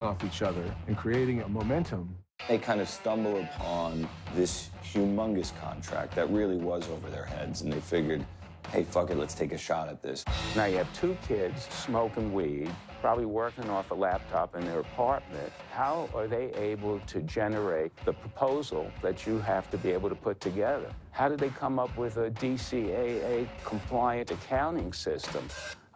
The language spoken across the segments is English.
off each other and creating a momentum. They kind of stumble upon this humongous contract that really was over their heads, and they figured, hey, fuck it, let's take a shot at this. Now you have two kids smoking weed, probably working off a laptop in their apartment. How are they able to generate the proposal that you have to be able to put together? How did they come up with a DCAA-compliant accounting system?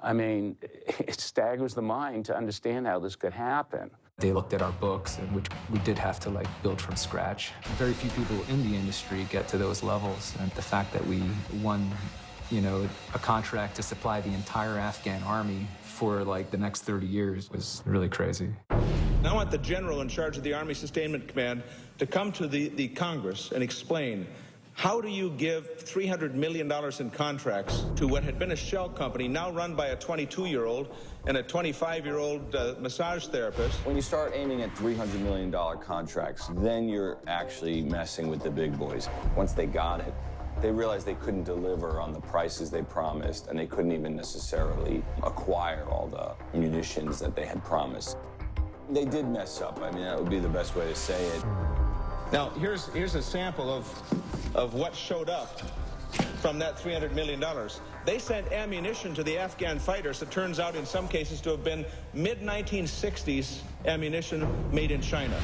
I mean, it staggers the mind to understand how this could happen. They looked at our books, which we did have to build from scratch. Very few people in the industry get to those levels, and the fact that we won, a contract to supply the entire Afghan army for the next 30 years was really crazy. Now I want the general in charge of the Army Sustainment Command to come to the Congress and explain, how do you give $300 million in contracts to what had been a shell company now run by a 22-year-old and a 25-year-old massage therapist? When you start aiming at $300 million contracts, then you're actually messing with the big boys. Once they got it, they realized they couldn't deliver on the prices they promised, and they couldn't even necessarily acquire all the munitions that they had promised. They did mess up. I mean, that would be the best way to say it. Now, here's a sample of what showed up from that $300 million. They sent ammunition to the Afghan fighters that turns out in some cases to have been mid-1960s ammunition made in China.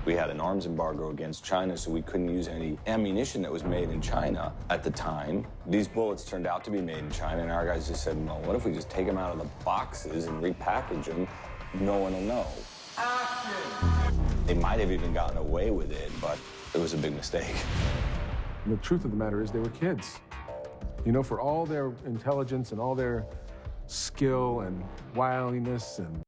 We had an arms embargo against China, so we couldn't use any ammunition that was made in China at the time. These bullets turned out to be made in China, and our guys just said, well, what if we just take them out of the boxes and repackage them? No one will know. They might have even gotten away with it, but it was a big mistake. And the truth of the matter is they were kids. For all their intelligence and all their skill and wiliness and